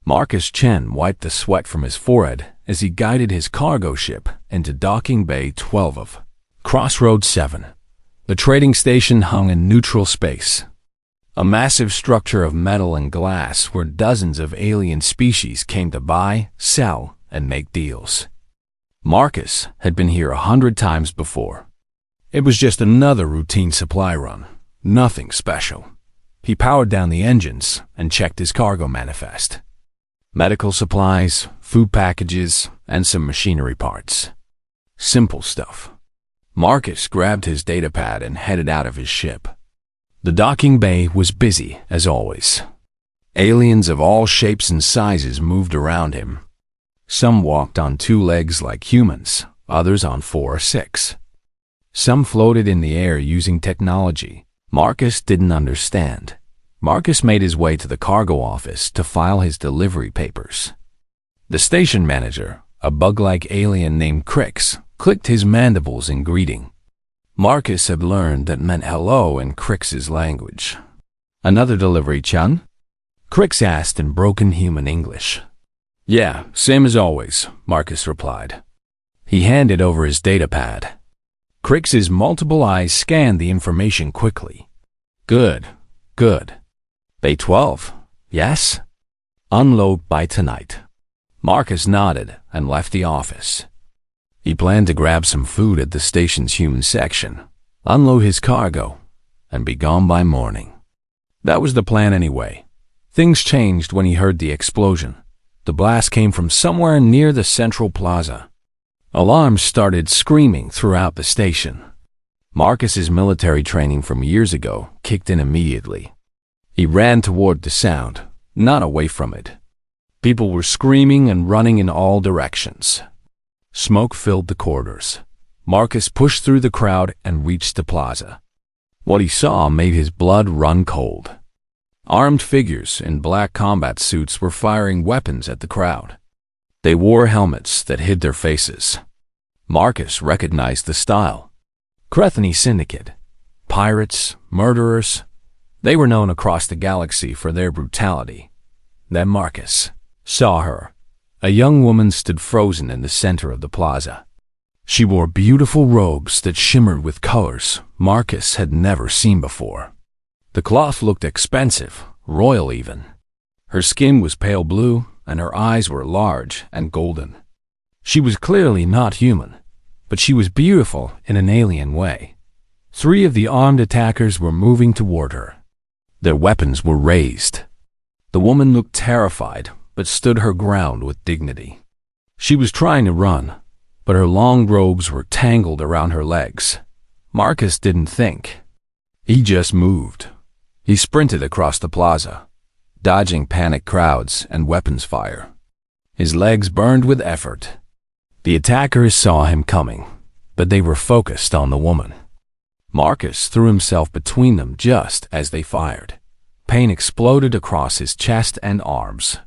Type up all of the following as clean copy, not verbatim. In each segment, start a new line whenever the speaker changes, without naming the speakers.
Marcus Chen wiped the sweat from his forehead as he guided his cargo ship into docking bay 12 of Crossroads 7. The trading station hung in neutral space, a massive structure of metal and glass where dozens of alien species came to buy, sell, and make deals. Marcus had been here 100 times before. It was just another routine supply run, nothing special. He powered down the engines and checked his cargo manifest. Medical supplies, food packages, and some machinery parts. Simple stuff. Marcus grabbed his datapad and headed out of his ship. The docking bay was busy, as always. Aliens of all shapes and sizes moved around him. Some walked on 2 legs like humans, others on 4 or 6. Some floated in the air using technology Marcus didn't understand. Marcus made his way to the cargo office to file his delivery papers. The station manager, a bug-like alien named Crix, clicked his mandibles in greeting. Marcus had learned that meant hello in Crix's language. "Another delivery, Chun?" Crix asked in broken human English. "Yeah, same as always," Marcus replied. He handed over his datapad. Crix's multiple eyes scanned the information quickly. Good. Bay 12, yes? Unload by tonight." Marcus nodded and left the office. He planned to grab some food at the station's human section, unload his cargo, and be gone by morning. That was the plan anyway. Things changed when he heard the explosion. The blast came from somewhere near the central plaza. Alarms started screaming throughout the station. Marcus's military training from years ago kicked in immediately. He ran toward the sound, not away from it. People were screaming and running in all directions. Smoke filled the corridors. Marcus pushed through the crowd and reached the plaza. What he saw made his blood run cold. Armed figures in black combat suits were firing weapons at the crowd. They wore helmets that hid their faces. Marcus recognized the style. Crethony Syndicate. Pirates, murderers. They were known across the galaxy for their brutality. Then Marcus saw her. A young woman stood frozen in the center of the plaza. She wore beautiful robes that shimmered with colors Marcus had never seen before. The cloth looked expensive, royal even. Her skin was pale blue, and her eyes were large and golden. She was clearly not human, but she was beautiful in an alien way. 3 of the armed attackers were moving toward her. Their weapons were raised. The woman looked terrified, but stood her ground with dignity. She was trying to run, but her long robes were tangled around her legs. Marcus didn't think. He just moved. He sprinted across the plaza, dodging panicked crowds and weapons fire. His legs burned with effort. The attackers saw him coming, but they were focused on the woman. Marcus threw himself between them just as they fired. Pain exploded across his chest and arms.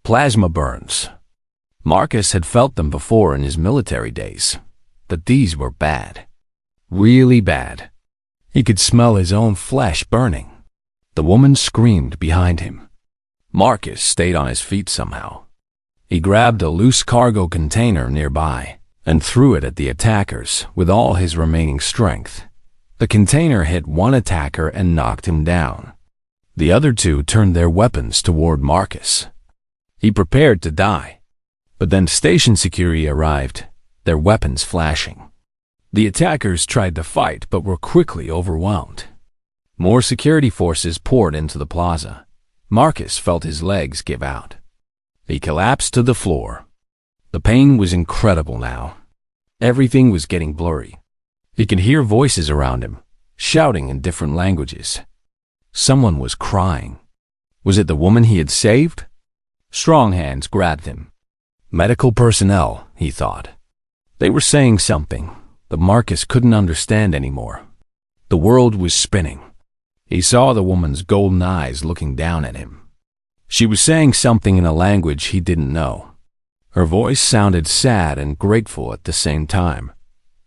Plasma burns. Marcus had felt them before in his military days, but these were bad. Really bad. He could smell his own flesh burning. The woman screamed behind him. Marcus stayed on his feet somehow. He grabbed a loose cargo container nearby and threw it at the attackers with all his remaining strength. The container hit one attacker and knocked him down. The other 2 turned their weapons toward Marcus. He prepared to die, but then station security arrived, their weapons flashing. The attackers tried to fight but were quickly overwhelmed. More security forces poured into the plaza. Marcus felt his legs give out. He collapsed to the floor. The pain was incredible now. Everything was getting blurry. He could hear voices around him, shouting in different languages. Someone was crying. Was it the woman he had saved? Strong hands grabbed him. Medical personnel, he thought. They were saying something, but Marcus couldn't understand anymore. The world was spinning. He saw the woman's golden eyes looking down at him. She was saying something in a language he didn't know. Her voice sounded sad and grateful at the same time.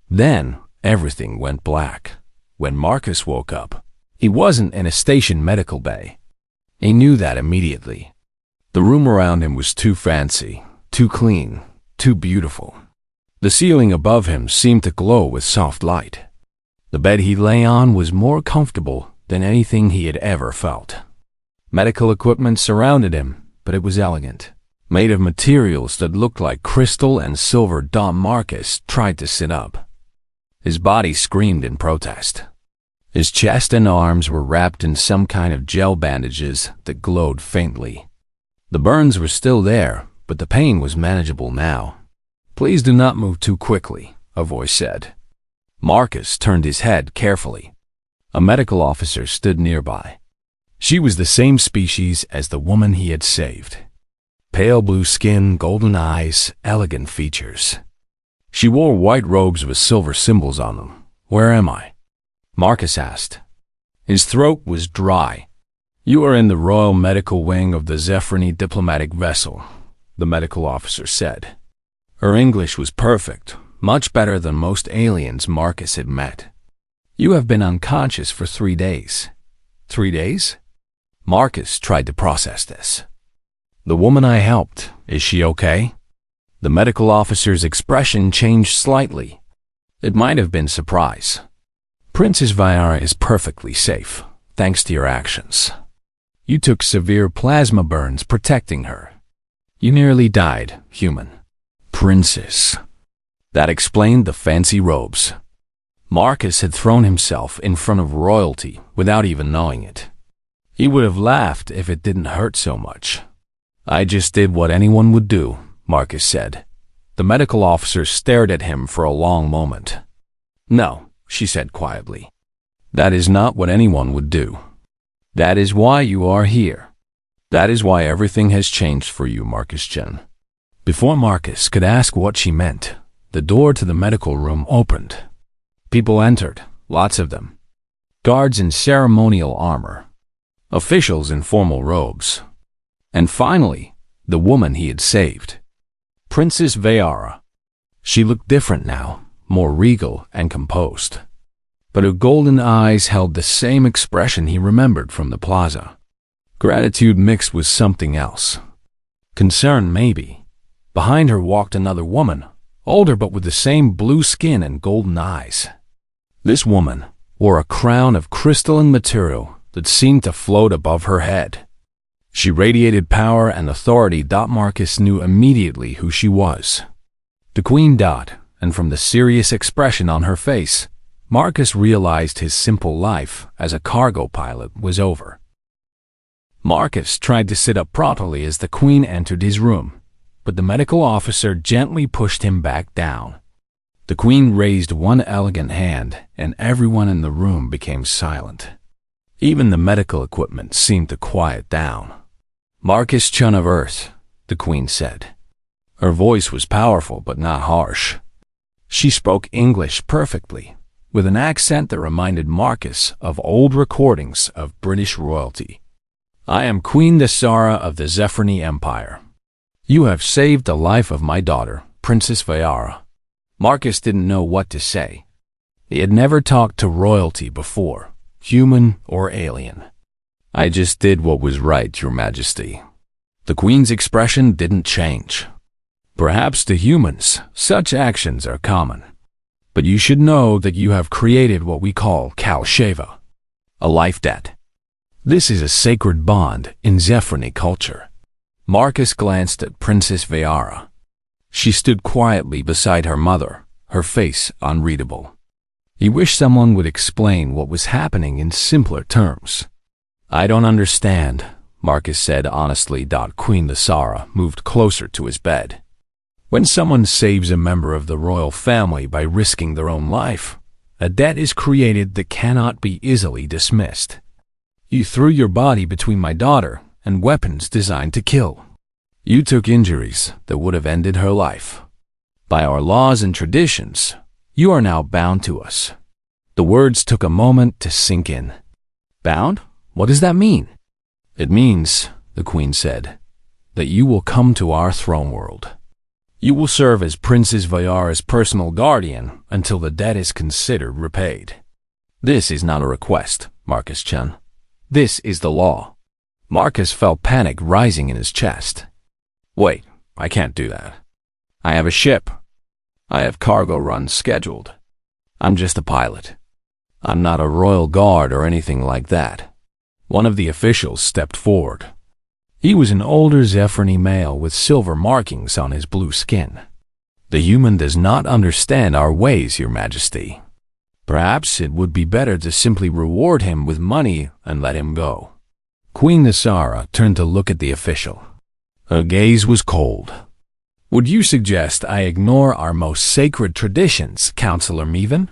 Then everything went black. When Marcus woke up, he wasn't in a station medical bay. He knew that immediately. The room around him was too fancy, too clean, too beautiful. The ceiling above him seemed to glow with soft light. The bed he lay on was more comfortable than anything he had ever felt. Medical equipment surrounded him, but it was elegant, made of materials that looked like crystal and silver. Marcus tried to sit up. His body screamed in protest. His chest and arms were wrapped in some kind of gel bandages that glowed faintly. The burns were still there, but the pain was manageable now. "Please do not move too quickly," a voice said. Marcus turned his head carefully. A medical officer stood nearby. She was the same species as the woman he had saved. Pale blue skin, golden eyes, elegant features. She wore white robes with silver symbols on them. "Where am I?" Marcus asked. His throat was dry. "You are in the Royal Medical Wing of the Zephyrini diplomatic vessel," the medical officer said. Her English was perfect, much better than most aliens Marcus had met. "You have been unconscious for 3 days." 3 days? Marcus tried to process this. "The woman I helped, is she okay?" The medical officer's expression changed slightly. It might have been surprise. "Princess Viara is perfectly safe, thanks to your actions. You took severe plasma burns protecting her. You nearly died, human." Princess. That explained the fancy robes. Marcus had thrown himself in front of royalty without even knowing it. He would have laughed if it didn't hurt so much. "I just did what anyone would do," Marcus said. The medical officer stared at him for a long moment. "No," she said quietly. "That is not what anyone would do. That is why you are here. That is why everything has changed for you, Marcus-chan." Before Marcus could ask what she meant, the door to the medical room opened. People entered, lots of them. Guards in ceremonial armor. Officials in formal robes. And finally, the woman he had saved. Princess Viara. She looked different now, more regal and composed. But her golden eyes held the same expression he remembered from the plaza. Gratitude mixed with something else. Concern, maybe. Behind her walked another woman, older but with the same blue skin and golden eyes. This woman wore a crown of crystalline material that seemed to float above her head. She radiated power and authority. Marcus knew immediately who she was. The Queen. And from the serious expression on her face, Marcus realized his simple life as a cargo pilot was over. Marcus tried to sit up properly as the Queen entered his room, but the medical officer gently pushed him back down. The Queen raised one elegant hand, and everyone in the room became silent. Even the medical equipment seemed to quiet down. "Marcus-chan of Earth," the Queen said. Her voice was powerful but not harsh. She spoke English perfectly, with an accent that reminded Marcus of old recordings of British royalty. "I am Queen Desara of the Zephyrini Empire. You have saved the life of my daughter, Princess Viara." Marcus didn't know what to say. He had never talked to royalty before, human or alien. "I just did what was right, Your Majesty." The Queen's expression didn't change. "Perhaps to humans, such actions are common. But you should know that you have created what we call Kalsheva, a life debt. This is a sacred bond in Zephyrini culture." Marcus glanced at Princess Viara. She stood quietly beside her mother, her face unreadable. He wished someone would explain what was happening in simpler terms. "I don't understand," Marcus said honestly. Queen Desara moved closer to his bed. "When someone saves a member of the royal family by risking their own life, a debt is created that cannot be easily dismissed. You threw your body between my daughter and weapons designed to kill. You took injuries that would have ended her life. By our laws and traditions, you are now bound to us." The words took a moment to sink in. "Bound? What does that mean?" "It means," the Queen said, "that you will come to our throne world. You will serve as Princess Viara's personal guardian until the debt is considered repaid. This is not a request, Marcus-chan. This is the law." Marcus felt panic rising in his chest. Wait, I can't do that. I have a ship. I have cargo runs scheduled. I'm just a pilot. I'm not a royal guard or anything like that. One of the officials stepped forward. He was an older Zephyrini male with silver markings on his blue skin. The human does not understand our ways, Your Majesty. Perhaps it would be better to simply reward him with money and let him go. Queen Nasara turned to look at the official. Her gaze was cold. Would you suggest I ignore our most sacred traditions, Counselor Meven?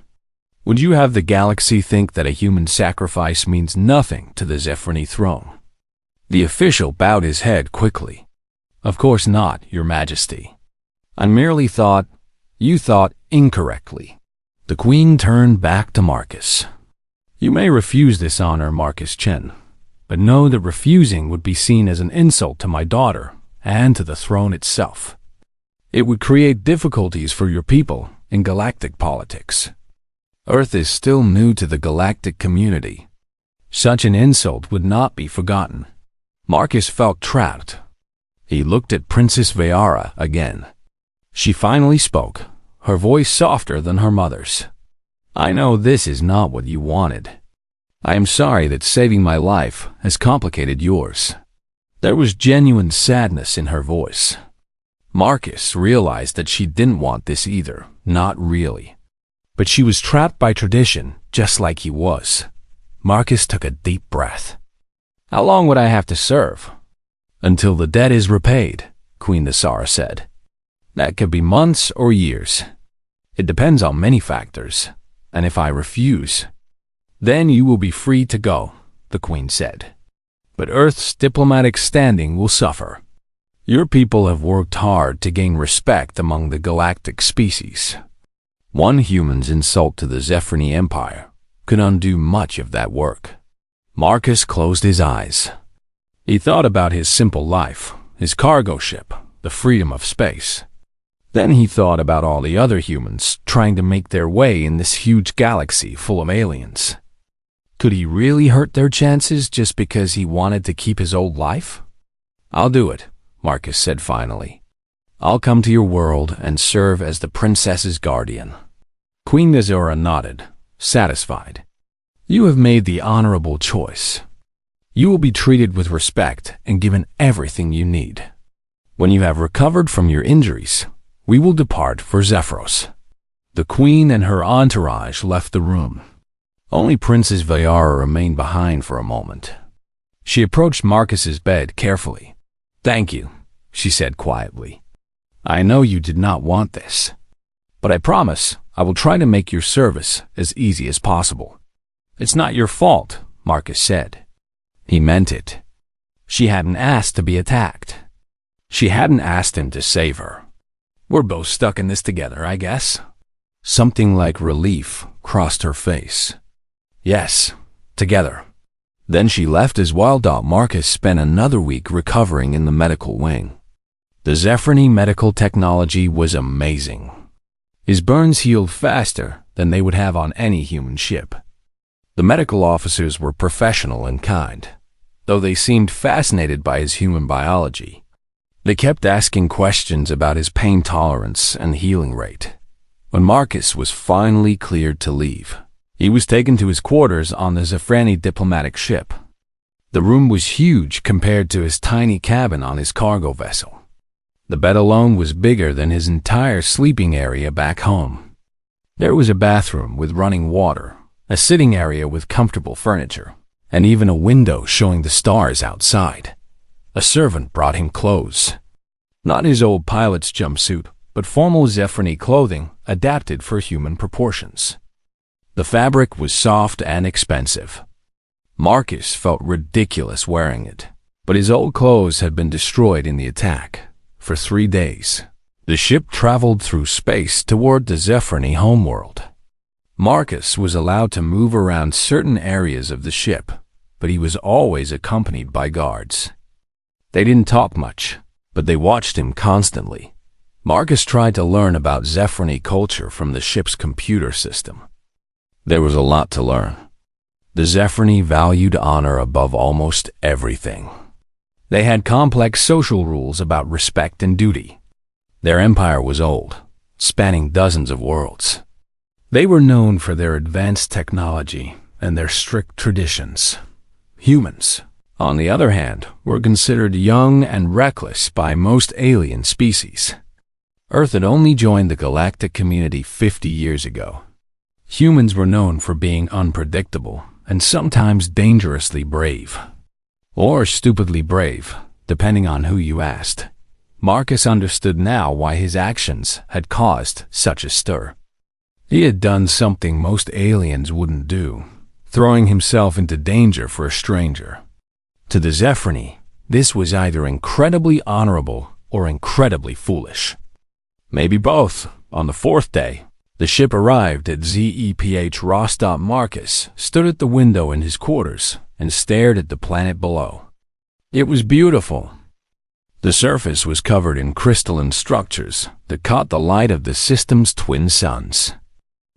Would you have the galaxy think that a human sacrifice means nothing to the Zephyrini throne? The official bowed his head quickly. Of course not, Your Majesty. I merely thought you thought incorrectly. The Queen turned back to Marcus. You may refuse this honor, Marcus Chen, but know that refusing would be seen as an insult to my daughter and to the throne itself. It would create difficulties for your people in galactic politics. Earth is still new to the galactic community. Such an insult would not be forgotten. Marcus felt trapped. He looked at Princess Vayara again. She finally spoke, her voice softer than her mother's. I know this is not what you wanted. I am sorry that saving my life has complicated yours. There was genuine sadness in her voice. Marcus realized that she didn't want this either, not really. But she was trapped by tradition, just like he was. Marcus took a deep breath. How long would I have to serve? Until the debt is repaid, Queen Nasara said. That could be months or years. It depends on many factors, and if I refuse, then you will be free to go, the Queen said. But Earth's diplomatic standing will suffer. Your people have worked hard to gain respect among the galactic species. One human's insult to the Zephyrini Empire could undo much of that work. Marcus closed his eyes. He thought about his simple life, his cargo ship, the freedom of space. Then he thought about all the other humans trying to make their way in this huge galaxy full of aliens. Could he really hurt their chances just because he wanted to keep his old life? I'll do it, Marcus said finally. I'll come to your world and serve as the princess's guardian. Queen Nasara nodded, satisfied. You have made the honorable choice. You will be treated with respect and given everything you need. When you have recovered from your injuries, we will depart for Zephyros. The Queen and her entourage left the room. Only Princess Vayara remained behind for a moment. She approached Marcus's bed carefully. Thank you, she said quietly. I know you did not want this, but I promise I will try to make your service as easy as possible. It's not your fault, Marcus said. He meant it. She hadn't asked to be attacked. She hadn't asked him to save her. We're both stuck in this together, I guess. Something like relief crossed her face. Yes, together. Then she left as well. Marcus spent another week recovering in the medical wing. The Zephyrini medical technology was amazing. His burns healed faster than they would have on any human ship. The medical officers were professional and kind, though they seemed fascinated by his human biology. They kept asking questions about his pain tolerance and healing rate. When Marcus was finally cleared to leave, he was taken to his quarters on the Zephyrini diplomatic ship. The room was huge compared to his tiny cabin on his cargo vessel. The bed alone was bigger than his entire sleeping area back home. There was a bathroom with running water, a sitting area with comfortable furniture, and even a window showing the stars outside. A servant brought him clothes. Not his old pilot's jumpsuit, but formal Zephyrini clothing adapted for human proportions. The fabric was soft and expensive. Marcus felt ridiculous wearing it, but his old clothes had been destroyed in the attack. For 3 days, the ship traveled through space toward the Zephyrini homeworld. Marcus was allowed to move around certain areas of the ship, but he was always accompanied by guards. They didn't talk much, but they watched him constantly. Marcus tried to learn about Zephyrini culture from the ship's computer system. There was a lot to learn. The Zephyrini valued honor above almost everything. They had complex social rules about respect and duty. Their empire was old, spanning dozens of worlds. They were known for their advanced technology and their strict traditions. Humans, on the other hand, were considered young and reckless by most alien species. Earth had only joined the galactic community 50 years ago. Humans were known for being unpredictable and sometimes dangerously brave. Or stupidly brave, depending on who you asked. Marcus understood now why his actions had caused such a stir. He had done something most aliens wouldn't do, throwing himself into danger for a stranger. To the Zephyrini, this was either incredibly honorable or incredibly foolish. Maybe both. On the fourth day, the ship arrived at ZEPH Rostov. Marcus stood at the window in his quarters and stared at the planet below. It was beautiful. The surface was covered in crystalline structures that caught the light of the system's twin suns.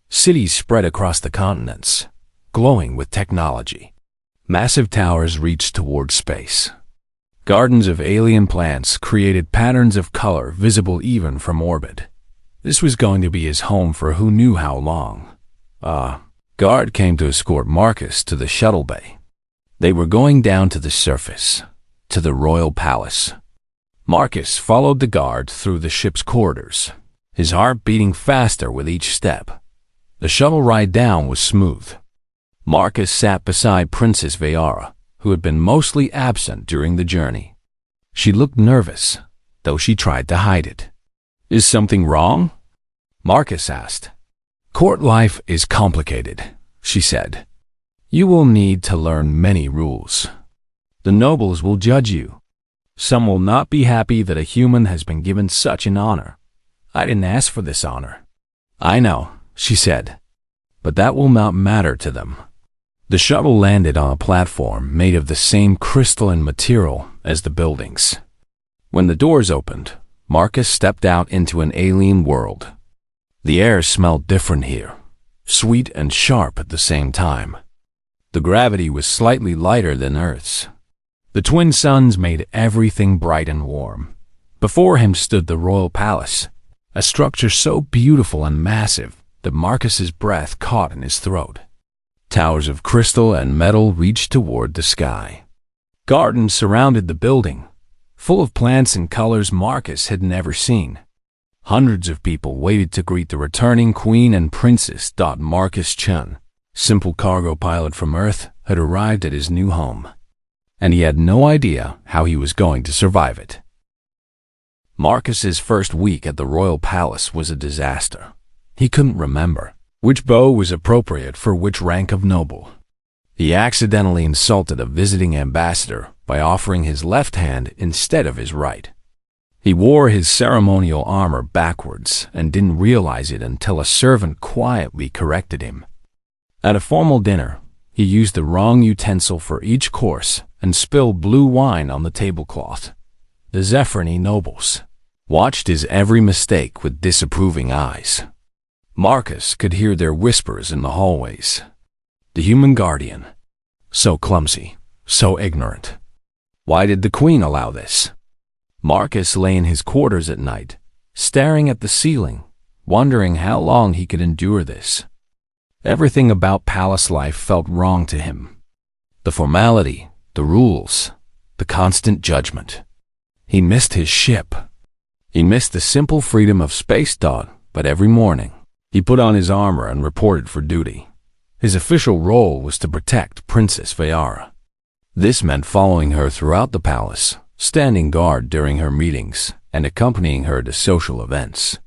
Cities spread across the continents, glowing with technology. Massive towers reached toward space. Gardens of alien plants created patterns of color visible even from orbit. This was going to be his home for who knew how long. A guard came to escort Marcus to the shuttle bay. They were going down to the surface, to the royal palace. Marcus followed the guard through the ship's corridors, his heart beating faster with each step. The shuttle ride down was smooth. Marcus sat beside Princess Vayara, who had been mostly absent during the journey. She looked nervous, though she tried to hide it. "Is something wrong?" Marcus asked. "Court life is complicated," she said. "You will need to learn many rules. The nobles will judge you. Some will not be happy that a human has been given such an honor. I didn't ask for this honor." "I know," she said, "but that will not matter to them." The shuttle landed on a platform made of the same crystalline material as the buildings. When the doors opened, Marcus stepped out into an alien world. The air smelled different here, sweet and sharp at the same time. The gravity was slightly lighter than Earth's. The twin suns made everything bright and warm. Before him stood the royal palace, a structure so beautiful and massive that Marcus's breath caught in his throat. Towers of crystal and metal reached toward the sky. Gardens surrounded the building, full of plants and colors Marcus had never seen. Hundreds of people waited to greet the returning queen and princess. Marcus Chun, simple cargo pilot from Earth, had arrived at his new home, and he had no idea how he was going to survive it. Marcus's first week at the royal palace was a disaster. He couldn't remember which bow was appropriate for which rank of noble. He accidentally insulted a visiting ambassador by offering his left hand instead of his right. He wore his ceremonial armor backwards and didn't realize it until a servant quietly corrected him. At a formal dinner, he used the wrong utensil for each course and spilled blue wine on the tablecloth. The Zephyrini nobles watched his every mistake with disapproving eyes. Marcus could hear their whispers in the hallways. The human guardian. So clumsy, so ignorant. Why did the queen allow this? Marcus lay in his quarters at night, staring at the ceiling, wondering how long he could endure this. Everything about palace life felt wrong to him. The formality, the rules, the constant judgment. He missed his ship. He missed the simple freedom of space. But every morning, he put on his armor and reported for duty. His official role was to protect Princess Vayara. This meant following her throughout the palace, standing guard during her meetings, and accompanying her to social events.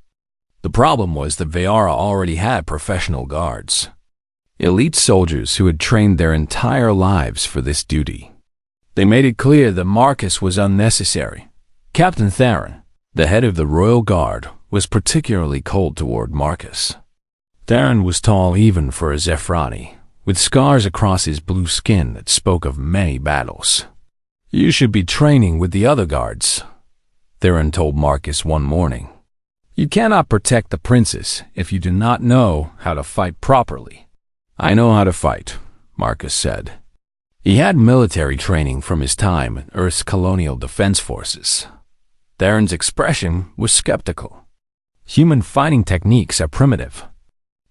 The problem was that Vayara already had professional guards, elite soldiers who had trained their entire lives for this duty. They made it clear that Marcus was unnecessary. Captain Theron, the head of the Royal Guard, was particularly cold toward Marcus. Theron was tall even for a Zephyrini, with scars across his blue skin that spoke of many battles. "You should be training with the other guards," Theron told Marcus one morning. "You cannot protect the princess if you do not know how to fight properly." "I know how to fight," Marcus said. He had military training from his time in Earth's colonial defense forces. Theron's expression was skeptical. Human fighting techniques are primitive.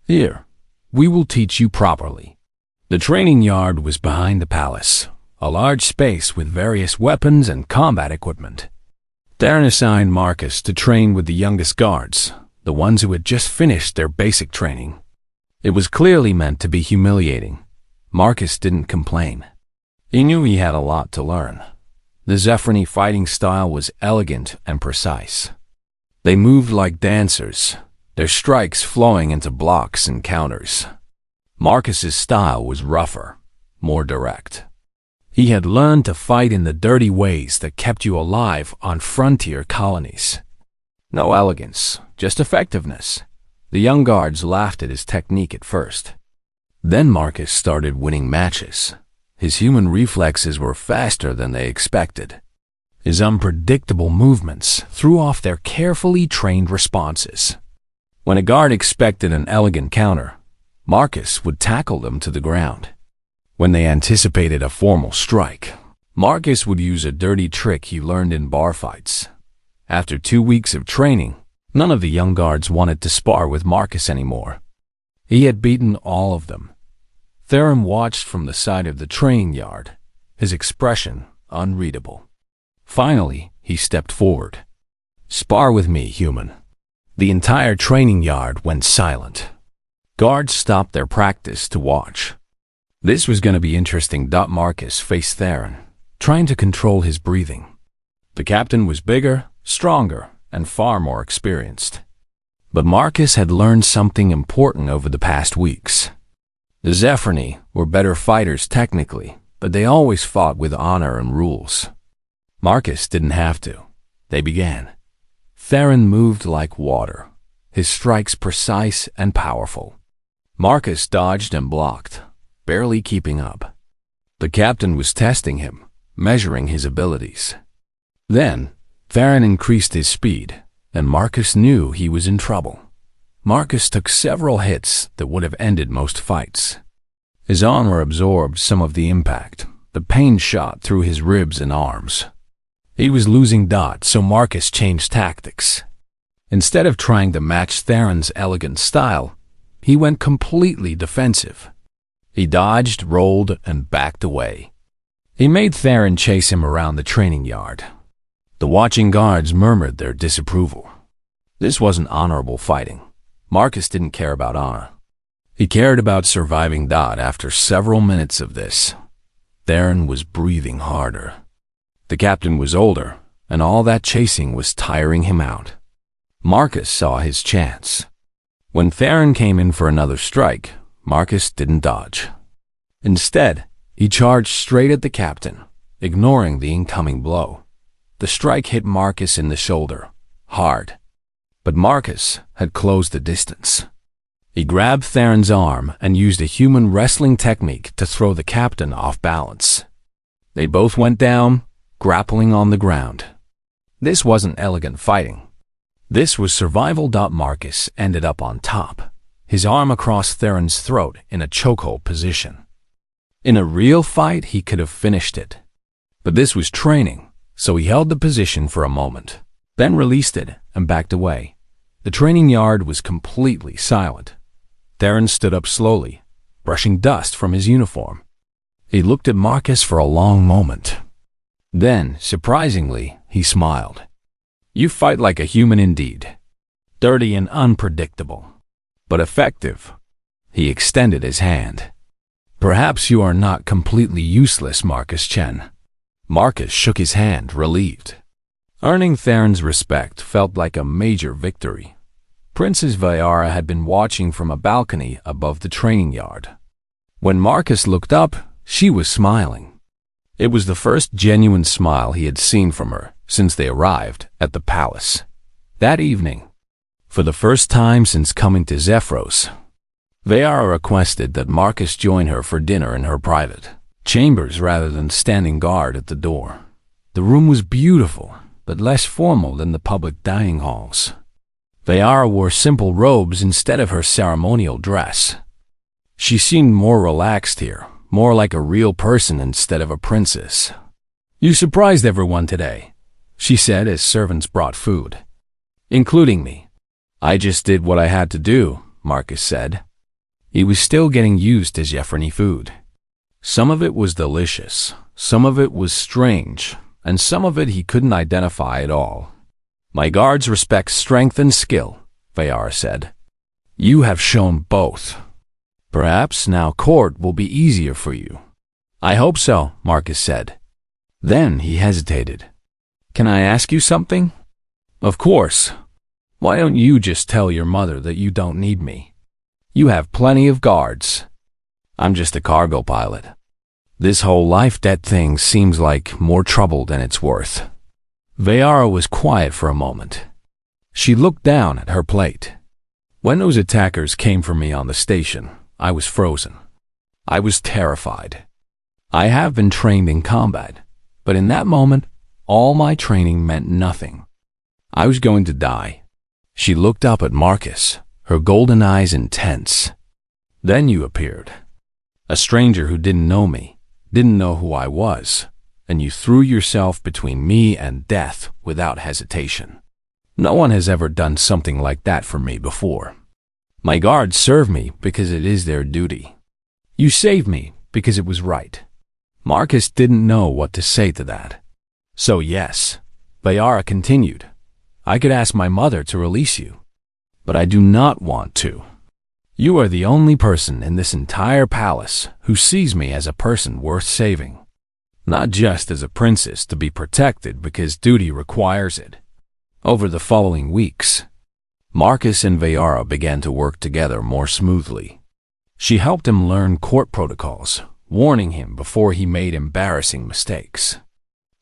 Here, we will teach you properly. The training yard was behind the palace, a large space with various weapons and combat equipment. Theron assigned Marcus to train with the youngest guards, the ones who had just finished their basic training. It was clearly meant to be humiliating. Marcus didn't complain. He knew he had a lot to learn. The Zephrony fighting style was elegant and precise. They moved like dancers, their strikes flowing into blocks and counters. Marcus's style was rougher, more direct. He had learned to fight in the dirty ways that kept you alive on frontier colonies. No elegance, just effectiveness. The young guards laughed at his technique at first. Then Marcus started winning matches. His human reflexes were faster than they expected. His unpredictable movements threw off their carefully trained responses. When a guard expected an elegant counter, Marcus would tackle them to the ground. When they anticipated a formal strike, Marcus would use a dirty trick he learned in bar fights. After 2 weeks of training, none of the young guards wanted to spar with Marcus anymore. He had beaten all of them. Theron watched from the side of the training yard, his expression unreadable. Finally, he stepped forward. "Spar with me, human." The entire training yard went silent. Guards stopped their practice to watch. This was going to be interesting. Marcus faced Theron, trying to control his breathing. The captain was bigger, stronger, and far more experienced. But Marcus had learned something important over the past weeks. The Zephrony were better fighters technically, but they always fought with honor and rules. Marcus didn't have to. They began. Theron moved like water, his strikes precise and powerful. Marcus dodged and blocked, barely keeping up. The captain was testing him, measuring his abilities. Then, Theron increased his speed, and Marcus knew he was in trouble. Marcus took several hits that would have ended most fights. His armor absorbed some of the impact. The pain shot through his ribs and arms. He was losing dot, so Marcus changed tactics. Instead of trying to match Theron's elegant style, he went completely defensive. He dodged, rolled, and backed away. He made Theron chase him around the training yard. The watching guards murmured their disapproval. This wasn't honorable fighting. Marcus didn't care about honor. He cared about surviving dot. After several minutes of this, Theron was breathing harder. The captain was older, and all that chasing was tiring him out. Marcus saw his chance. When Theron came in for another strike, Marcus didn't dodge. Instead, he charged straight at the captain, ignoring the incoming blow. The strike hit Marcus in the shoulder, hard. But Marcus had closed the distance. He grabbed Theron's arm and used a human wrestling technique to throw the captain off balance. They both went down, grappling on the ground. This wasn't elegant fighting. This was survival. Marcus ended up on top, his arm across Theron's throat in a chokehold position. In a real fight, he could have finished it. But this was training, so he held the position for a moment, then released it and backed away. The training yard was completely silent. Theron stood up slowly, brushing dust from his uniform. He looked at Marcus for a long moment. Then, surprisingly, he smiled. "You fight like a human indeed. Dirty and unpredictable, but effective." He extended his hand. "Perhaps you are not completely useless, Marcus Chen." Marcus shook his hand, relieved. Earning Theron's respect felt like a major victory. Princess Viara had been watching from a balcony above the training yard. When Marcus looked up, she was smiling. It was the first genuine smile he had seen from her since they arrived at the palace. That evening, for the first time since coming to Zephyros, Viara requested that Marcus join her for dinner in her private chambers rather than standing guard at the door. The room was beautiful, but less formal than the public dining halls. Viara wore simple robes instead of her ceremonial dress. She seemed more relaxed here, more like a real person instead of a princess. "You surprised everyone today," she said as servants brought food. "Including me." "I just did what I had to do," Marcus said. He was still getting used to HFY food. Some of it was delicious, some of it was strange, and some of it he couldn't identify at all. "My guards respect strength and skill," Vayara said. "You have shown both. Perhaps now court will be easier for you." "I hope so," Marcus said. Then he hesitated. "Can I ask you something?" "Of course. Why don't you just tell your mother that you don't need me? You have plenty of guards. I'm just a cargo pilot. This whole life debt thing seems like more trouble than it's worth." Vayara was quiet for a moment. She looked down at her plate. "When those attackers came for me on the station, I was frozen. I was terrified. I have been trained in combat, but in that moment, all my training meant nothing. I was going to die." She looked up at Marcus, her golden eyes intense. "Then you appeared. A stranger who didn't know me, didn't know who I was, and you threw yourself between me and death without hesitation. No one has ever done something like that for me before. My guards serve me because it is their duty. You saved me because it was right." Marcus didn't know what to say to that. "So yes," Vayara continued, "I could ask my mother to release you, but I do not want to. You are the only person in this entire palace who sees me as a person worth saving, not just as a princess to be protected because duty requires it." Over the following weeks, Marcus and Vayara began to work together more smoothly. She helped him learn court protocols, warning him before he made embarrassing mistakes.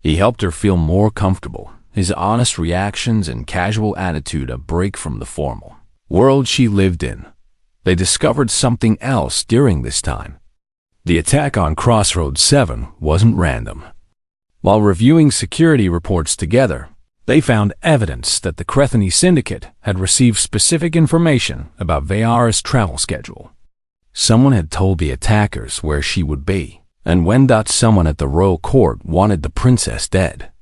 He helped her feel more comfortable, his honest reactions and casual attitude a break from the formal world she lived in. They discovered something else during this time. The attack on Crossroads 7 wasn't random. While reviewing security reports together, they found evidence that the Crethony Syndicate had received specific information about Vayara's travel schedule. Someone had told the attackers where she would be, and when that someone at the royal court wanted the princess dead.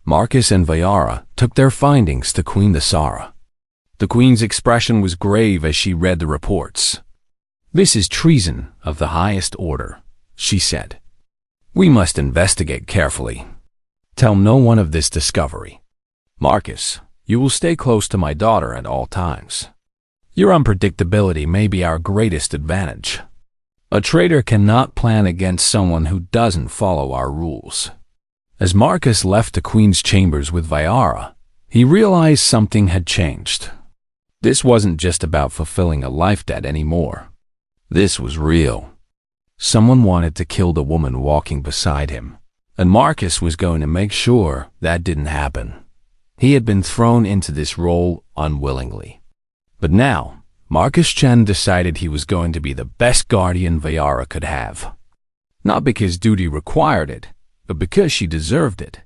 Marcus and Vayara took their findings to Queen Thesara. The queen's expression was grave as she read the reports. "This is treason of the highest order," she said. "We must investigate carefully. Tell no one of this discovery. Marcus, you will stay close to my daughter at all times. Your unpredictability may be our greatest advantage. A traitor cannot plan against someone who doesn't follow our rules." As Marcus left the queen's chambers with Vayara, he realized something had changed. This wasn't just about fulfilling a life debt anymore. This was real. Someone wanted to kill the woman walking beside him, and Marcus was going to make sure that didn't happen. He had been thrown into this role unwillingly. But now, Marcus Chen decided he was going to be the best guardian Vayara could have. Not because duty required it, but because she deserved it.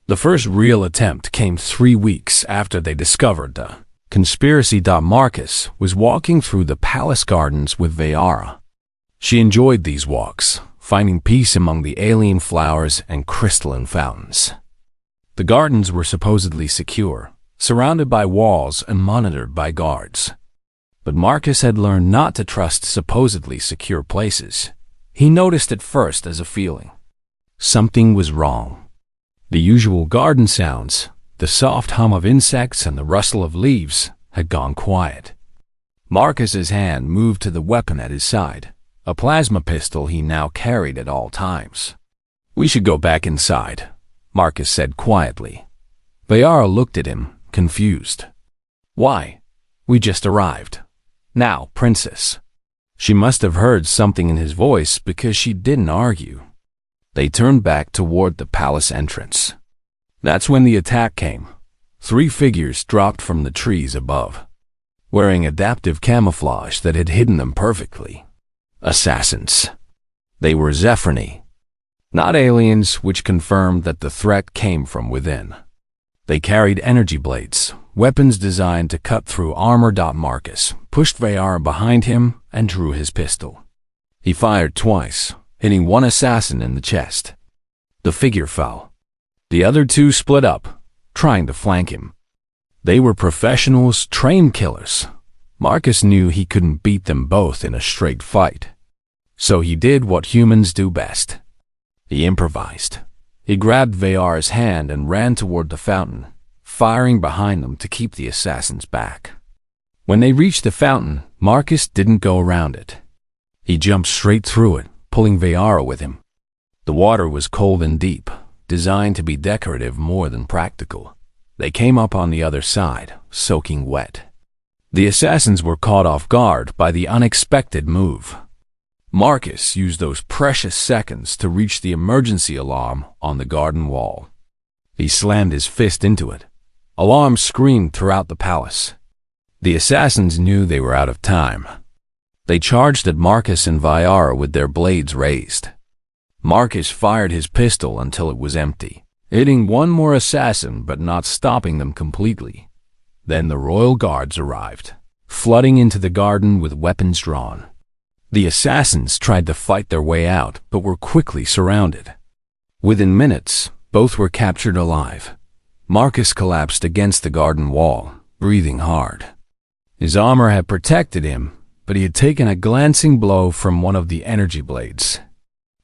The first real attempt came 3 weeks after they discovered the conspiracy. Marcus was walking through the palace gardens with Vayara. She enjoyed these walks, finding peace among the alien flowers and crystalline fountains. The gardens were supposedly secure, surrounded by walls and monitored by guards. But Marcus had learned not to trust supposedly secure places. He noticed it first as a feeling. Something was wrong. The usual garden sounds, the soft hum of insects and the rustle of leaves, had gone quiet. Marcus's hand moved to the weapon at his side, a plasma pistol he now carried at all times. "We should go back inside," Marcus said quietly. Vayara looked at him, confused. "Why? We just arrived. Now, princess." She must have heard something in his voice because she didn't argue. They turned back toward the palace entrance. That's when the attack came. 3 figures dropped from the trees above, wearing adaptive camouflage that had hidden them perfectly. Assassins. They were HFY, not aliens, which confirmed that the threat came from within. They carried energy blades, weapons designed to cut through armor. Marcus pushed Vayara behind him and drew his pistol. He fired twice, hitting one assassin in the chest. The figure fell. The other two split up, trying to flank him. They were professionals, trained killers. Marcus knew he couldn't beat them both in a straight fight. So he did what humans do best. He improvised. He grabbed Vayara's hand and ran toward the fountain, firing behind them to keep the assassins back. When they reached the fountain, Marcus didn't go around it. He jumped straight through it, pulling Vayara with him. The water was cold and deep, designed to be decorative more than practical. They came up on the other side, soaking wet. The assassins were caught off guard by the unexpected move. Marcus used those precious seconds to reach the emergency alarm on the garden wall. He slammed his fist into it. Alarms screamed throughout the palace. The assassins knew they were out of time. They charged at Marcus and Vayara with their blades raised. Marcus fired his pistol until it was empty, hitting one more assassin but not stopping them completely. Then the royal guards arrived, flooding into the garden with weapons drawn. The assassins tried to fight their way out but were quickly surrounded. Within minutes, both were captured alive. Marcus collapsed against the garden wall, breathing hard. His armor had protected him, but he had taken a glancing blow from one of the energy blades.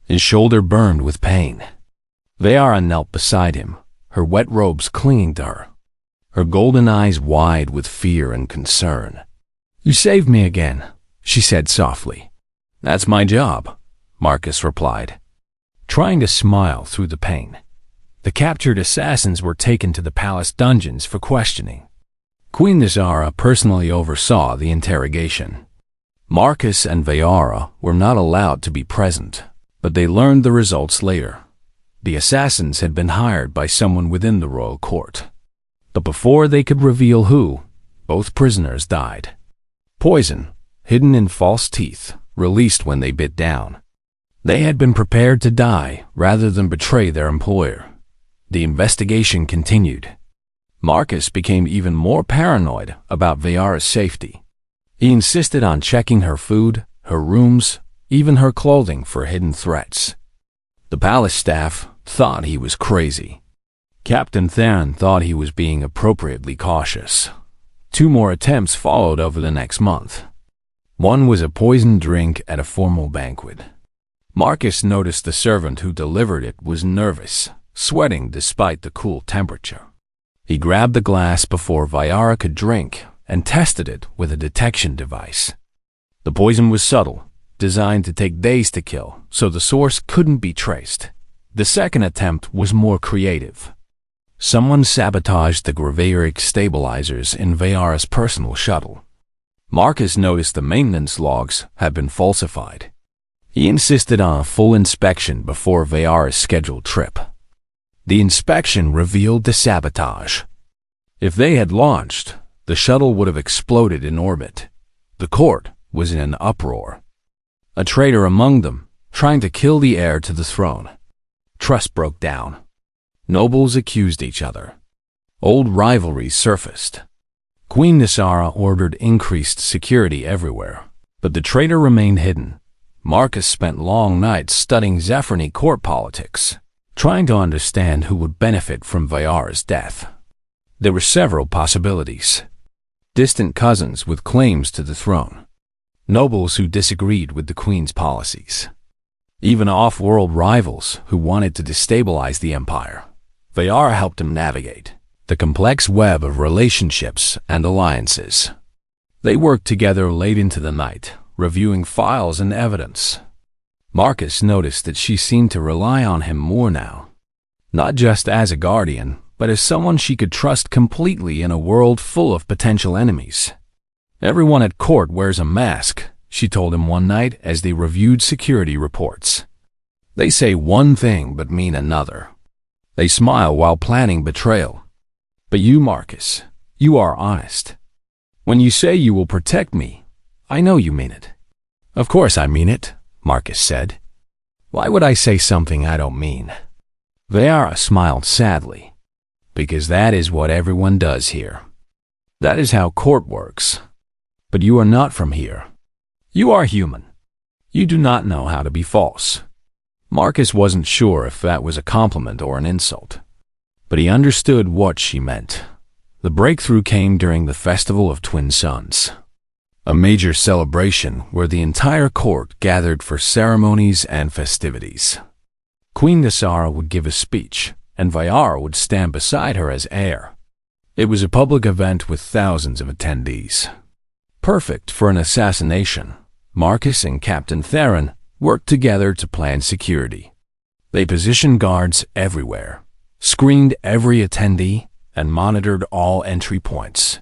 His shoulder burned with pain. Vayara knelt beside him, her wet robes clinging to her, her golden eyes wide with fear and concern. "You saved me again," she said softly. "That's my job," Marcus replied, trying to smile through the pain. The captured assassins were taken to the palace dungeons for questioning. Queen Nizara personally oversaw the interrogation. Marcus and Vayara were not allowed to be present, but they learned the results later. The assassins had been hired by someone within the royal court. But before they could reveal who, both prisoners died. Poison, hidden in false teeth, released when they bit down. They had been prepared to die rather than betray their employer. The investigation continued. Marcus became even more paranoid about Vayara's safety. He insisted on checking her food, her rooms, even her clothing for hidden threats. The palace staff thought he was crazy. Captain Theron thought he was being appropriately cautious. 2 more attempts followed over the next month. One was a poisoned drink at a formal banquet. Marcus noticed the servant who delivered it was nervous, sweating despite the cool temperature. He grabbed the glass before Vayara could drink and tested it with a detection device. The poison was subtle, designed to take days to kill, so the source couldn't be traced. The second attempt was more creative. Someone sabotaged the gravaric stabilizers in Vayara's personal shuttle. Marcus noticed the maintenance logs had been falsified. He insisted on a full inspection before Vayara's scheduled trip. The inspection revealed the sabotage. If they had launched, the shuttle would have exploded in orbit. The court was in an uproar. A traitor among them, trying to kill the heir to the throne. Trust broke down. Nobles accused each other. Old rivalries surfaced. Queen Nizara ordered increased security everywhere, but the traitor remained hidden. Marcus spent long nights studying Zephyrini court politics, trying to understand who would benefit from Vayara's death. There were several possibilities. Distant cousins with claims to the throne. Nobles who disagreed with the queen's policies. Even off-world rivals who wanted to destabilize the empire. Vayara helped him navigate the complex web of relationships and alliances. They worked together late into the night, reviewing files and evidence. Marcus noticed that she seemed to rely on him more now, not just as a guardian, but as someone she could trust completely in a world full of potential enemies. "Everyone at court wears a mask," she told him one night as they reviewed security reports. "They say one thing but mean another. They smile while planning betrayal. But you, Marcus, you are honest. When you say you will protect me, I know you mean it." "Of course I mean it," Marcus said. "Why would I say something I don't mean?" Vayara smiled sadly. "Because that is what everyone does here. That is how court works. But you are not from here. You are human. You do not know how to be false. Marcus wasn't sure if that was a compliment or an insult, but he understood what she meant. The breakthrough came during the Festival of Twin Suns, a major celebration where the entire court gathered for ceremonies and festivities. Queen Nisara would give a speech, and Vyara would stand beside her as heir. It was a public event with thousands of attendees. Perfect for an assassination, Marcus and Captain Theron worked together to plan security. They positioned guards everywhere, screened every attendee, and monitored all entry points.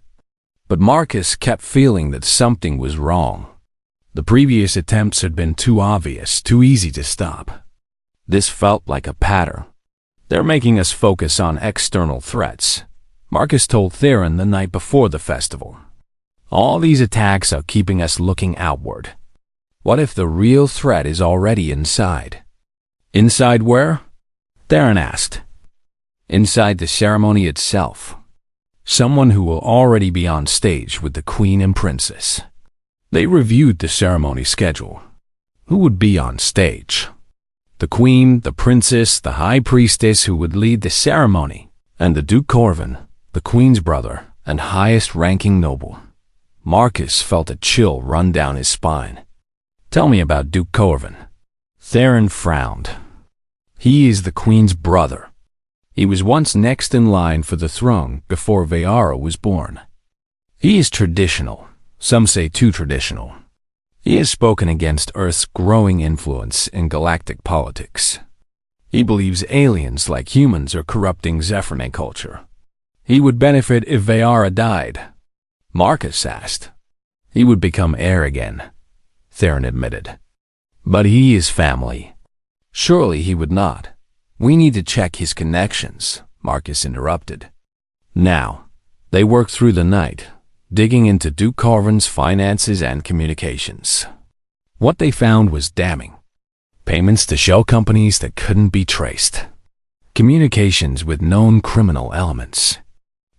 But Marcus kept feeling that something was wrong. The previous attempts had been too obvious, too easy to stop. This felt like a pattern. They're making us focus on external threats, Marcus told Theron the night before the festival. All these attacks are keeping us looking outward. What if the real threat is already inside? Inside where? Theron asked. Inside the ceremony itself. Someone who will already be on stage with the Queen and Princess. They reviewed the ceremony schedule. Who would be on stage? The Queen, the Princess, the High Priestess who would lead the ceremony, and the Duke Corvin, the Queen's brother and highest-ranking noble. Marcus felt a chill run down his spine. Tell me about Duke Corvin. Theron frowned. He is the Queen's brother. He was once next in line for the throne before Vyara was born. He is traditional, some say too traditional. He has spoken against Earth's growing influence in galactic politics. He believes aliens like humans are corrupting Zephyrine culture. He would benefit if Vyara died. Marcus asked. He would become heir again, Theron admitted. But he is family. Surely he would not. We need to check his connections, Marcus interrupted. Now, they worked through the night, digging into Duke Corvin's finances and communications. What they found was damning. Payments to shell companies that couldn't be traced. Communications with known criminal elements.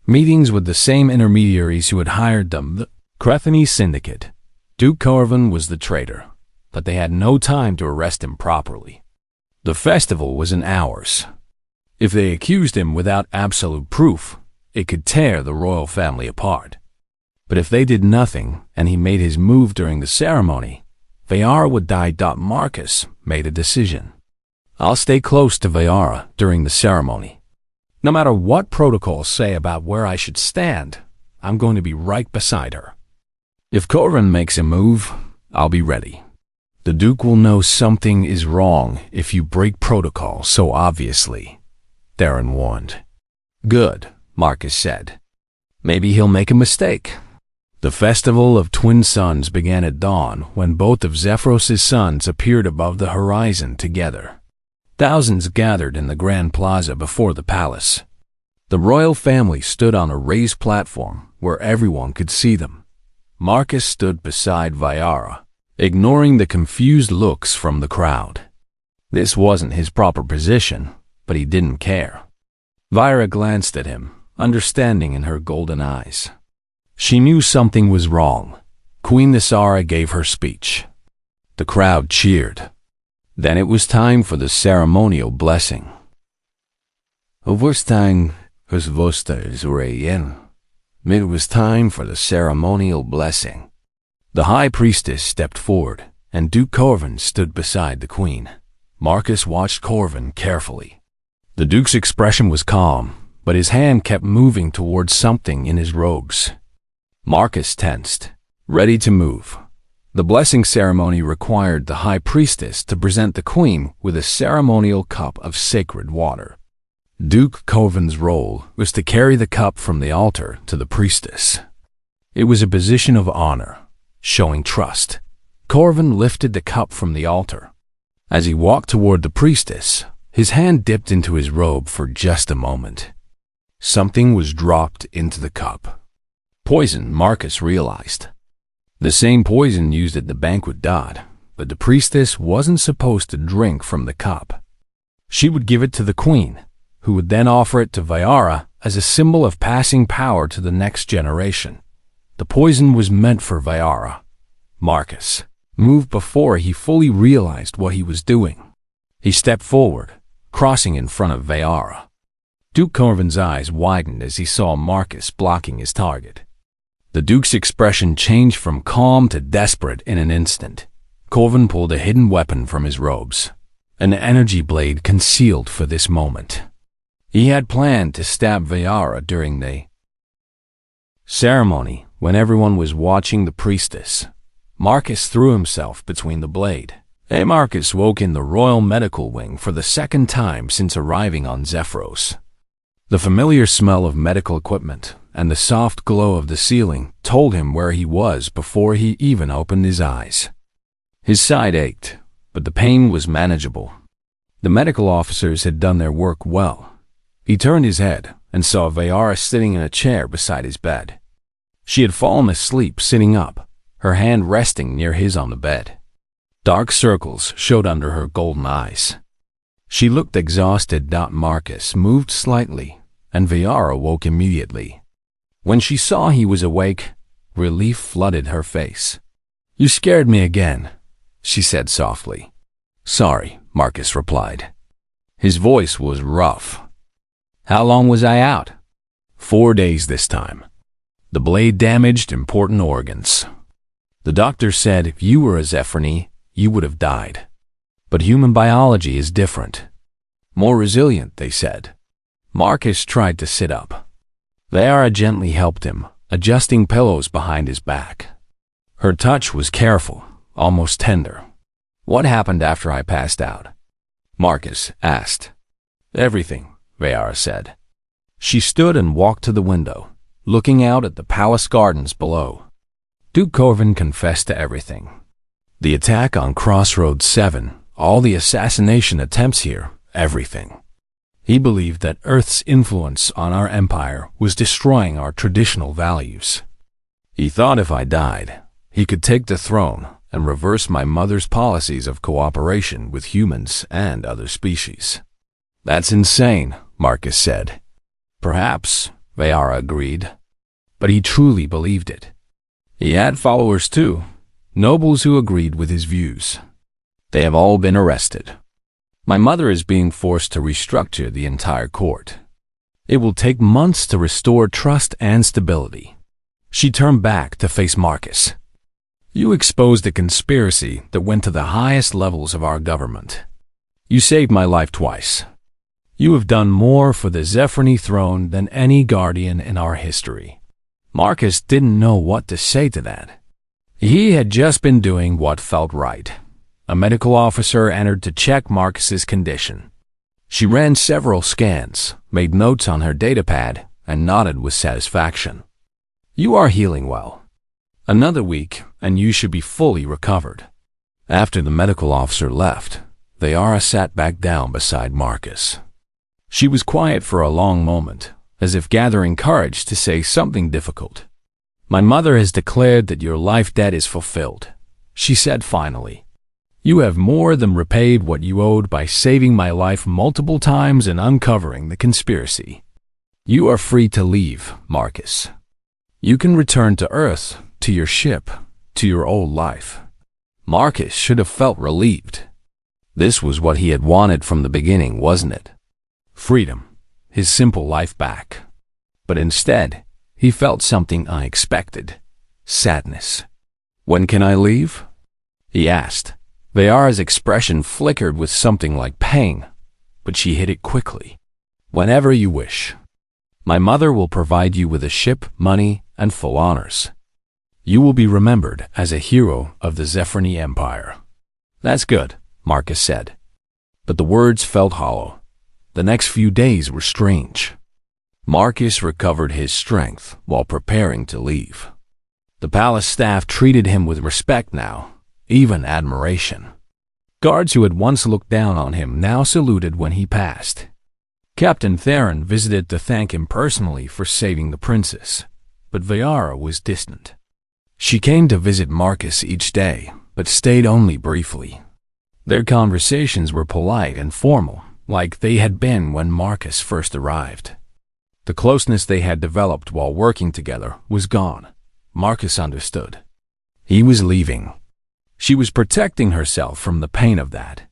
Meetings with the same intermediaries who had hired them, the Crethany Syndicate. Duke Corvin was the traitor, but they had no time to arrest him properly. The festival was in hours. If they accused him without absolute proof, it could tear the royal family apart. But if they did nothing and he made his move during the ceremony, Vyara would die. Marcus made a decision. I'll stay close to Vyara during the ceremony. No matter what protocols say about where I should stand, I'm going to be right beside her. If Corvin makes a move, I'll be ready. The Duke will know something is wrong if you break protocol so obviously, Theron warned. Good, Marcus said. Maybe he'll make a mistake. The Festival of Twin Suns began at dawn when both of Zephyros' sons appeared above the horizon together. Thousands gathered in the Grand Plaza before the palace. The royal family stood on a raised platform where everyone could see them. Marcus stood beside Vyara, ignoring the confused looks from the crowd. This wasn't his proper position, but he didn't care. Vyara glanced at him, understanding in her golden eyes. She knew something was wrong. Queen Nisara gave her speech. The crowd cheered. Then it was time for the ceremonial blessing. It was time for the ceremonial blessing. The High Priestess stepped forward, and Duke Corvin stood beside the Queen. Marcus watched Corvin carefully. The Duke's expression was calm, but his hand kept moving towards something in his robes. Marcus tensed, ready to move. The blessing ceremony required the High Priestess to present the Queen with a ceremonial cup of sacred water. Duke Corvin's role was to carry the cup from the altar to the priestess. It was a position of honor, showing trust. Corvin lifted the cup from the altar. As he walked toward the priestess, his hand dipped into his robe for just a moment. Something was dropped into the cup. Poison, Marcus realized. The same poison used at the banquet. But the priestess wasn't supposed to drink from the cup. She would give it to the Queen, who would then offer it to Vyara as a symbol of passing power to the next generation. The poison was meant for Vyara. Marcus, moved before he fully realized what he was doing. He stepped forward, crossing in front of Vayara. Duke Corvin's eyes widened as he saw Marcus blocking his target. The Duke's expression changed from calm to desperate in an instant. Corvin pulled a hidden weapon from his robes, an energy blade concealed for this moment. He had planned to stab Vayara during the ceremony when everyone was watching the priestess. Marcus threw himself between the blade. Marcus woke in the Royal Medical Wing for the second time since arriving on Zephyros. The familiar smell of medical equipment and the soft glow of the ceiling told him where he was before he even opened his eyes. His side ached, but the pain was manageable. The medical officers had done their work well. He turned his head and saw Vayara sitting in a chair beside his bed. She had fallen asleep sitting up, her hand resting near his on the bed. Dark circles showed under her golden eyes. She looked exhausted. Marcus moved slightly, and Vayara woke immediately. When she saw he was awake, relief flooded her face. "You scared me again," she said softly. "Sorry," Marcus replied. His voice was rough. "How long was I out?" 4 days this time. The blade damaged important organs. The doctor said if you were a Zephyr, you would have died. But human biology is different. More resilient, they said. Marcus tried to sit up. Vayara gently helped him, adjusting pillows behind his back. Her touch was careful, almost tender. "What happened after I passed out?" Marcus asked. "Everything," Vayara said. She stood and walked to the window, looking out at the palace gardens below. Duke Corvin confessed to everything. The attack on Crossroads 7, all the assassination attempts here, everything. He believed that Earth's influence on our empire was destroying our traditional values. He thought if I died, he could take the throne and reverse my mother's policies of cooperation with humans and other species. "That's insane," Marcus said. "Perhaps," Vayara agreed. But he truly believed it. He had followers too, nobles who agreed with his views. They have all been arrested. My mother is being forced to restructure the entire court. It will take months to restore trust and stability. She turned back to face Marcus. "You exposed a conspiracy that went to the highest levels of our government. You saved my life twice. You have done more for the Zephyr throne than any guardian in our history." Marcus didn't know what to say to that. He had just been doing what felt right. A medical officer entered to check Marcus's condition. She ran several scans, made notes on her datapad, and nodded with satisfaction. "You are healing well. Another week, and you should be fully recovered." After the medical officer left, Vayara sat back down beside Marcus. She was quiet for a long moment, as if gathering courage to say something difficult. "My mother has declared that your life debt is fulfilled," she said finally. "You have more than repaid what you owed by saving my life multiple times and uncovering the conspiracy. You are free to leave, Marcus. You can return to Earth, to your ship, to your old life." Marcus should have felt relieved. This was what he had wanted from the beginning, wasn't it? Freedom, his simple life back. But instead, he felt something unexpected. Sadness. "When can I leave?" he asked. Vayara's expression flickered with something like pain, but she hid it quickly. "Whenever you wish. My mother will provide you with a ship, money, and full honors. You will be remembered as a hero of the Zephyr Empire." "That's good," Marcus said. But the words felt hollow. The next few days were strange. Marcus recovered his strength while preparing to leave. The palace staff treated him with respect now, even admiration. Guards who had once looked down on him now saluted when he passed. Captain Theron visited to thank him personally for saving the princess, but Vayara was distant. She came to visit Marcus each day, but stayed only briefly. Their conversations were polite and formal, like they had been when Marcus first arrived. The closeness they had developed while working together was gone. Marcus understood. He was leaving. She was protecting herself from the pain of that.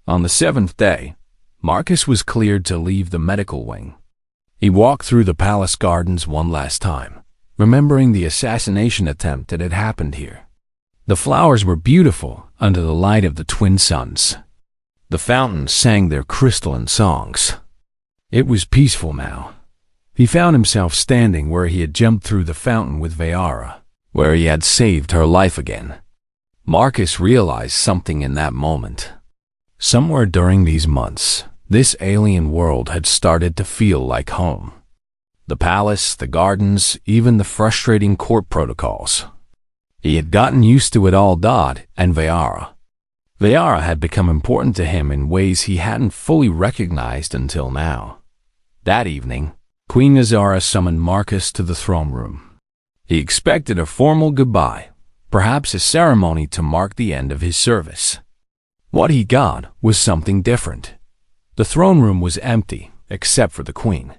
On the 7th day, Marcus was cleared to leave the medical wing. He walked through the palace gardens one last time, remembering the assassination attempt that had happened here. The flowers were beautiful under the light of the twin suns. The fountains sang their crystalline songs. It was peaceful now. He found himself standing where he had jumped through the fountain with Vayara, where he had saved her life again. Marcus realized something in that moment. Somewhere during these months, this alien world had started to feel like home. The palace, the gardens, even the frustrating court protocols. He had gotten used to it all. And Vayara. Vayara had become important to him in ways he hadn't fully recognized until now. That evening, Queen Nazara summoned Marcus to the throne room. He expected a formal goodbye, perhaps a ceremony to mark the end of his service. What he got was something different. The throne room was empty, except for the queen.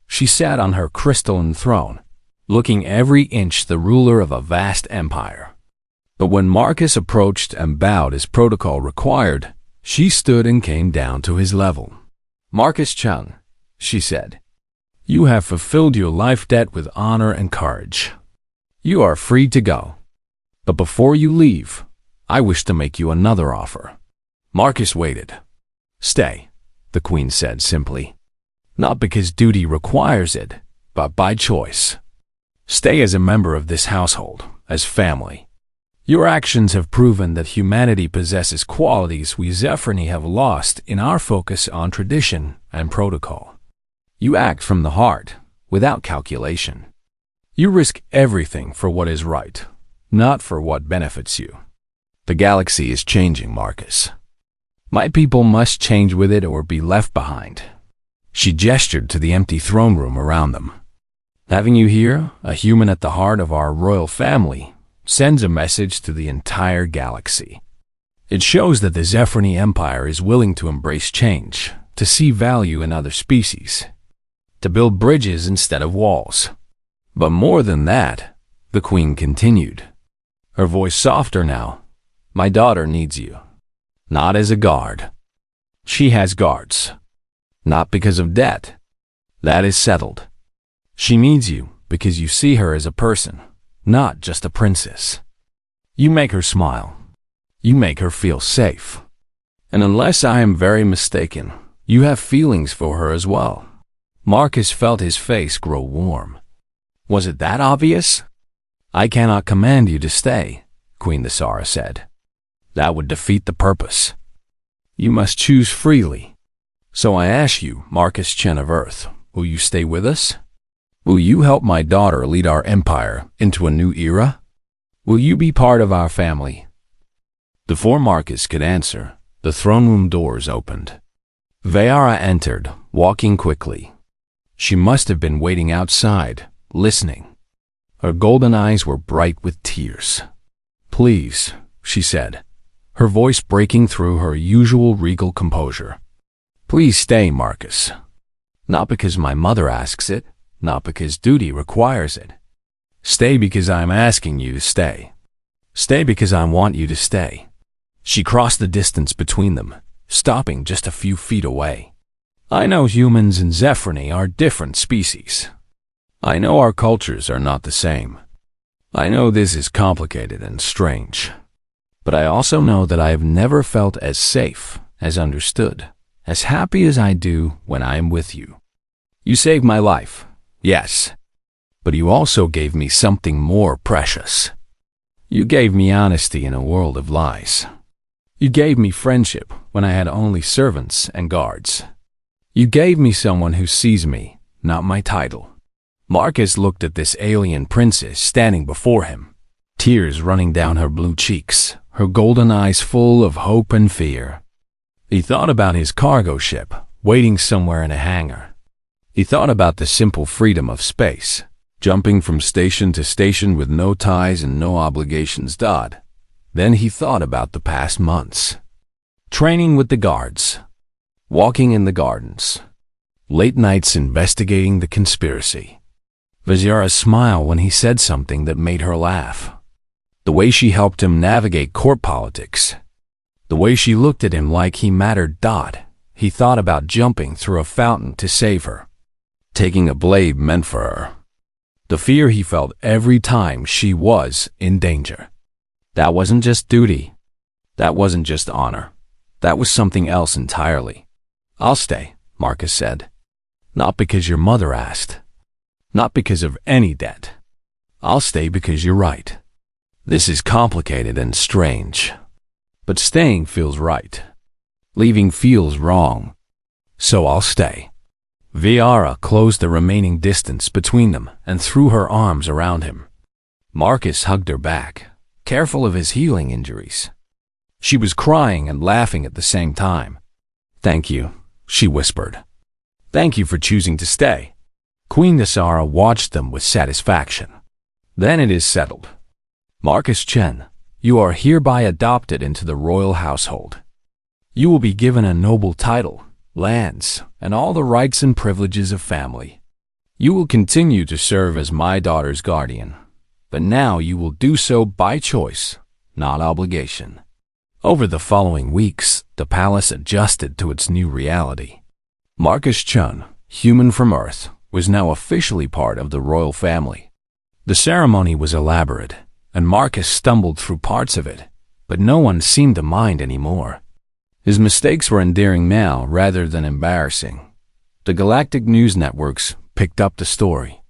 She sat on her crystalline throne, looking every inch the ruler of a vast empire. But when Marcus approached and bowed as protocol required, she stood and came down to his level. "Marcus Chung," she said, "you have fulfilled your life debt with honor and courage. You are free to go. But before you leave, I wish to make you another offer." Marcus waited. "Stay," the queen said simply. "Not because duty requires it, but by choice. Stay as a member of this household, as family. Your actions have proven that humanity possesses qualities we Zephyrini have lost in our focus on tradition and protocol. You act from the heart, without calculation. You risk everything for what is right, not for what benefits you. The galaxy is changing, Marcus. My people must change with it or be left behind." She gestured to the empty throne room around them. "Having you here, a human at the heart of our royal family, sends a message to the entire galaxy. It shows that the Zephyrini Empire is willing to embrace change, to see value in other species, to build bridges instead of walls. But more than that," the queen continued, her voice softer now, "my daughter needs you. Not as a guard. She has guards. Not because of debt. That is settled. She needs you because you see her as a person, not just a princess. You make her smile. You make her feel safe. And unless I am very mistaken, you have feelings for her as well." Marcus felt his face grow warm. Was it that obvious? "I cannot command you to stay," Queen Nazara said. "That would defeat the purpose. You must choose freely. So I ask you, Marcus Chen of Earth, will you stay with us? Will you help my daughter lead our empire into a new era? Will you be part of our family?" Before Marcus could answer, the throne room doors opened. Vayara entered, walking quickly. She must have been waiting outside, listening. Her golden eyes were bright with tears. "Please," she said, her voice breaking through her usual regal composure. "Please stay, Marcus. Not because my mother asks it, not because duty requires it. Stay because I'm asking you to stay. Stay because I want you to stay." She crossed the distance between them, stopping just a few feet away. "I know humans and Zephyrini are different species. I know our cultures are not the same. I know this is complicated and strange. But I also know that I have never felt as safe, as understood, as happy as I do when I am with you. You saved my life, yes, but you also gave me something more precious. You gave me honesty in a world of lies. You gave me friendship when I had only servants and guards. You gave me someone who sees me, not my title." Marcus looked at this alien princess standing before him, tears running down her blue cheeks, her golden eyes full of hope and fear. He thought about his cargo ship, waiting somewhere in a hangar. He thought about the simple freedom of space, jumping from station to station with no ties and no obligations. Then he thought about the past months. Training with the guards, walking in the gardens, late nights investigating the conspiracy. Vayara's smile when he said something that made her laugh. The The way she helped him navigate court politics. The way she looked at him like he mattered. He thought about jumping through a fountain to save her. Taking a blade meant for her. The fear he felt every time she was in danger. That wasn't just duty. That wasn't just honor. That was something else entirely. "I'll stay," Marcus said. "Not because your mother asked. Not because of any debt. I'll stay because you're right. This is complicated and strange. But staying feels right. Leaving feels wrong. So I'll stay." Viara closed the remaining distance between them and threw her arms around him. Marcus hugged her back, careful of his healing injuries. She was crying and laughing at the same time. "Thank you," she whispered. "Thank you for choosing to stay." Queen Nasara watched them with satisfaction. "Then it is settled. Marcus Chen, you are hereby adopted into the royal household. You will be given a noble title, lands, and all the rights and privileges of family. You will continue to serve as my daughter's guardian, but now you will do so by choice, not obligation." Over the following weeks, the palace adjusted to its new reality. Marcus Chen, human from Earth, was now officially part of the royal family. The ceremony was elaborate, and Marcus stumbled through parts of it, but no one seemed to mind anymore. His mistakes were endearing now rather than embarrassing. The galactic news networks picked up the story.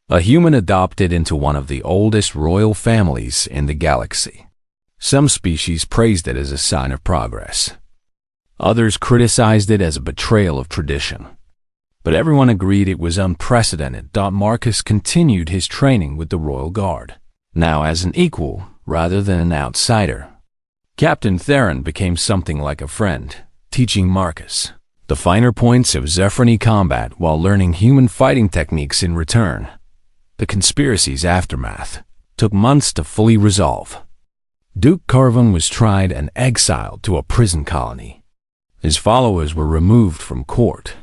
A human adopted into one of the oldest royal families in the galaxy. Some species praised it as a sign of progress. Others criticized it as a betrayal of tradition. But everyone agreed it was unprecedented. Marcus continued his training with the Royal Guard, now as an equal rather than an outsider. Captain Theron became something like a friend, teaching Marcus the finer points of Zephrony combat while learning human fighting techniques in return. The conspiracy's aftermath took months to fully resolve. Duke Carvin was tried and exiled to a prison colony. His followers were removed from court,